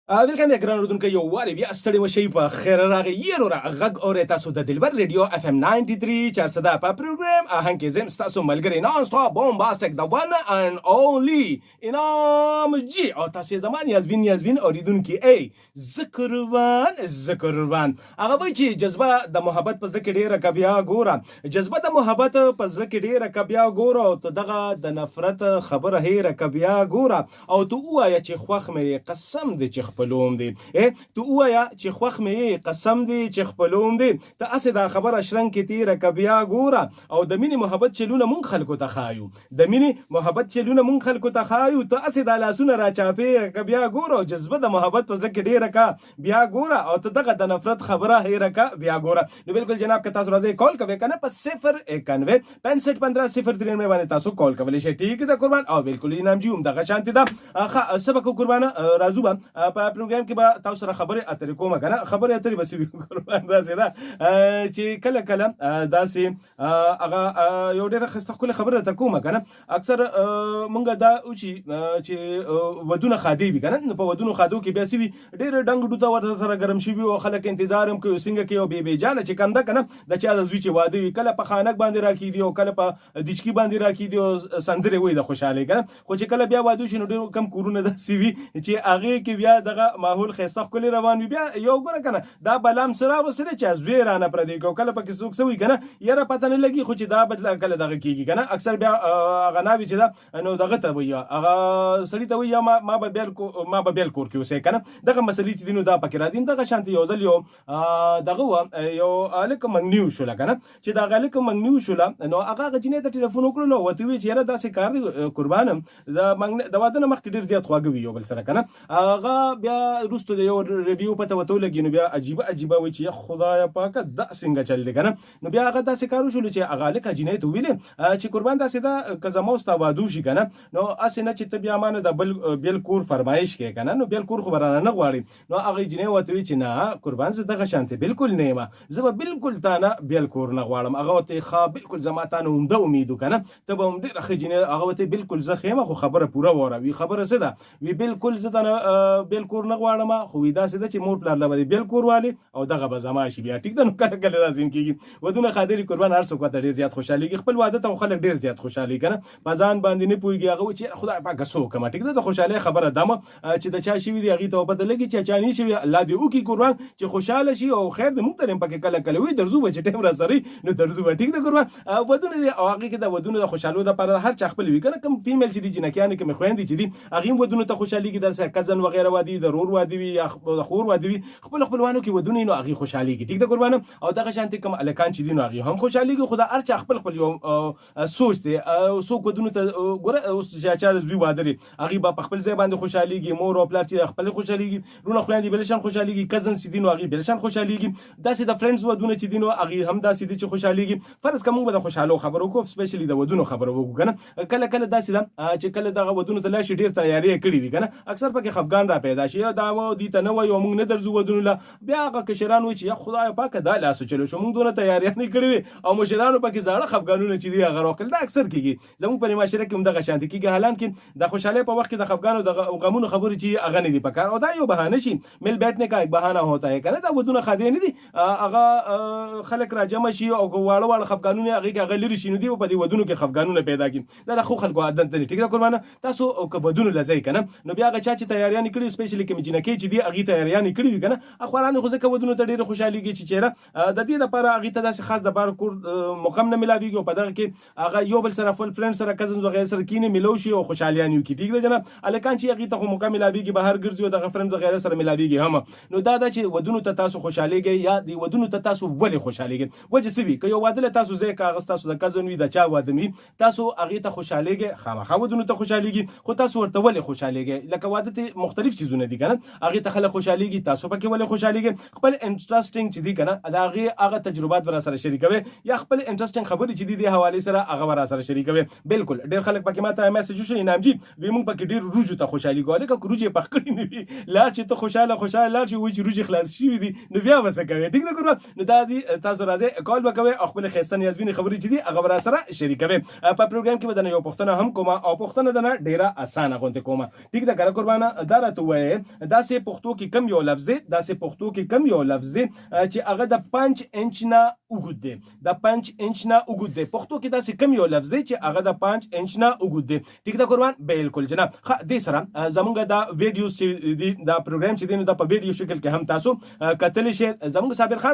ویلکم دی ګران اردوونکو یو واري بیا ستړي مشي په خیر راغی یې را غږ اورې تاسو د دلبر ریډیو اف ام 93 400 په پروګرام آهنګ کې زم تاسو ملګری نان سټاپ بومباستیک د ون ان اونلی انام جی او تاسو زمان یازبین اوریدونکو ای ذکروان هغه وای چې جذبه د محبت په ځکه ډیره کبیا ګوره جذبه د محبت په ځکه ډیره کبیا ګوره او ته دغه د نفرت خبره هیره کبیا ګوره او ته وایا چې خوخ مې قسم دې چې خپلوم دی تو وایا چې خوخ مې قسم دی چې خپلوم دی ته اسه دا خبره شرنګ کې تیر کبیا ګوره او د مینې محبت چلونه مونږ خلکو ته خایو د مینې محبت چلونه مونږ خلکو ته خایو ته اسه د لاسونه را چاپې کبیا ګوره او جذبه د محبت په ځکه ډیره کا بیا ګوره او ته دغه د نفرت خبره هیره کا بیا ګوره نو بالکل جناب که تاسو راځي کال کوي کنه په 091 65 15 093 باندې تاسو کال کولی شئ ٹھیک ده قربان او بالکل انعام جی هم دغه شانتي ده سبق قربان راځو په پروګرام کې به تاسو سره خبرې اترې کوم کنه خبرې اترې بس وي قربان داسې ده چې کله داسې هغه یو ډېره ښایسته ښکلې خبره درته کوم کنه اکثر مونږ دا وچی چې ودونه خادي وي کنه نو په ودونو خادو کې بیا سوي ډېر ډنګ ډوته ورته سره ګرم شوي او خلک انتظار هم کوي څنګه کوي او بې جانه چې کم ده کنه د چا د زوی چې واده وي کله په خانک باندې راکېدي او کله په دیچکي باندې راکېدي او سندرې وایي د خوشحالۍ کنه خو چې کله بیا واده شي نو ډېر کم کورونه داسې وي چې هغې کې بیا دغه ماحول ښایسته ښکلې روان وي بیا یو ګوره کنه دا بلام سره وسره چې زوی رانه پردی کو کله پکې څوک سوي کنه یاره پته نه لګي خو چې دا بدل کله دغه کیږي کنه اکثر بیا هغه ناوي چې دا نو دغه ته وي هغه سړی ته وي ما به بیل کور کې اوسې کنه دغه مسلې چې دینو دا پکې راځي دغه شانتي یو ځل یو دغه یو الک منګنیو شو کنه چې دا غلک منګنیو شو نو هغه جنې ته ټلیفون وکړو نو وته وی چې یاره داسې کار دی قربانم د واده نه مخکې ډېر زیات خواږه وي یو بل سره کنه هغه بیا روستو د یو ریویو پته وته لګي نو بیا عجیبه وي چې خدای پاک دا څنګه چل دی کنه نو بیا هغه داسې کارو شول چې هغه لکه جنې ته ویلې چې قربان داسې دا که زما ستا وادو شي کنه نو اسې نه چې ته بیا مانه د بل کور فرمایش کې کنه نو بل کور خو برانه نه غواړي نو هغه جنې وته وی چې نه قربان زه دغه شانته بالکل نه یم زه به بالکل تا نه بل کور نه غواړم هغه ته ښه بالکل زما ته نه عمده امیدو کنه ته به هم ډېره ښه جنې هغه ته بالکل زه خیمه خو خبره پوره وره وی خبره څه ده وی بالکل زه ته بل کور نه غواړم خو وی داسې ده چې مور پلار له به بل کور والی او دغه به زما شي بیا ټیک ده نو کله لازم کیږي ودونه خاطرې قربان هر څوک ته ډېر زیات خوشحالي خپل واده ته خلک ډېر زیات خوشحالي کنه په ځان باندې نه پويږي هغه چې خدای پاک سو کما ټیک ده د خوشحالي خبره دمه چې د چا شي وي هغه ته پته لګي چې چاني شي الله دې او کی قربان چې خوشاله شي او خیر دې محترم پکې کله وي درزو به چې ټیم را سره نو درزو ټیک ده قربان ودونه دې او هغه کې د ودونه د خوشحالو د پر هر چا خپل وي کنه کوم فیمیل چې دي جنکیان کې مخويندې چې دي هغه ودونه ته خوشحالي کې د کزن وغیرہ وادي ضرور وادي وي یا خور وادي وي خپلوانو کې ودونه نو هغه خوشحالي کې ټیک ده قربان او دغه شانتي کوم الکان چې دي نو هغه هم خوشحالي کې خدا هر چا خپل یو سوچ دی سو ودونه ته ګوره اوس چې چا زوی واده لري هغه په خپل ځای باندې خوشحالي کې مور او پلار چې خپل خوشحالي کې رونه خويندې بلشان خوشحالي کې کزن چې دي نو هغه بلشان خوشحالي کې داسې د فرندز ودونه چې دي نو هغه هم داسې دي چې خوشحالي کې فرض کوم به د خوشاله خبرو کو سپیشلی د ودونو خبرو وکړو کنه کله داسې ده چې کله دغه ودونو ته لاشي ډیر تیاری کړی وي کنه اکثر پکې خفګان را پیدا شي دا و دي ته نه وي او موږ نه درځو ودونو لا بیا هغه کشران وي چې خدای پاک دا لاسو چلو شو موږ دونه تیاری نه کړی وي او مشرانو پکې زړه خفګانونه چې دي هغه راکل دا اکثر کیږي زموږ په معاشره کې هم دغه شانتي کیږي حالان کې د خوشاله په وخت کې د خفګانو د غمونو خبرې چې هغه نه دي پکار او دا یو بهانه شي مل بیٹھنے کا ایک بهانه ہوتا ہے کنه دا ودونه خادي نه دي هغه خلک را جمع شي او واړه خفګانونه هغه کې غلری شي نو دي په دې ودونو کې خفګانونه پیدا کی دا خو خلکو عادت دي ټیک ده قربانه تاسو که ودونو لزای کنه نو بیا هغه چا چې تیاریان کړی سپیشلی کې جنکې چې دي هغه تیاریان کړی وي کنه اخوانانو خو ځکه ودونو ته ډیره خوشحالي کې چې چیرې د دې لپاره هغه ته داسې خاص د بار کور مقام نه ملاويږي او په دغه کې هغه یو بل سره فل فرند سره کزن وغیرہ سره کینه ملو شي او خوشحالیان یو کې ټیک ده جناب الکان چې هغه ته خو مقام ملاويږي بهر ګرځي او دغه فرند وغیرہ سره ملاويږي هم نو دا چې ودونو ته تاسو خوشحاليږي یا دی ودونو ته تاسو ولې خوشحاليږي وجه سوي که یو واده تاسو ځای کاغذ تاسو د کزن وي د چا واده وي تاسو هغه ته خوشحاليږي خامخا ودونو ته خوشحاليږي خو تاسو ورته ولې خوشحاليږي لکه واده ته مختلف چیزونه دي کنه هغه ته خلک خوشحاليږي تاسو پکې ولې خوشحاليږي خپل انټرېستینګ چې دي کنه هغه تجربات ور سره شریکوي یا خپل انټرېستینګ خبرې چې دي د حواله سره هغه ور سره شریکوي بالکل ډېر خلک پکې ماته میسج شي انعام جی وی مونږ پکې ډېر روجو ته خوشحالي کوله که روجي پخکړی نه وي لا چې ته خوشاله لا چې وې روجي خلاص شي دي نو بیا وسه کوي ټیک ده ګورو نو دا دي تاسو راځي کال وکوي او خپل خستن یاسمین خبرې چې دي هغه ور سره شریکوي په پروګرام کې بدن یو پښتنه هم کومه او پښتنه دنه ډیره اسانه غونډه کومه ټیک ده ګره قربانه دا راته وای بخیر دا سه پښتو کې کم یو لفظ دی چې هغه د 5 انچ نه وګد دی د 5 انچ نه وګد دی پښتو کې دا سه کم یو لفظ دی چې هغه د 5 انچ نه وګد دی ټیک دا قربان بالکل جناب دې سره زمونږ دا ویډیوز چې دا پروګرام چې دی نو دا په ویډیو شکل کې هم تاسو کتلی شئ زمونږ صابر خان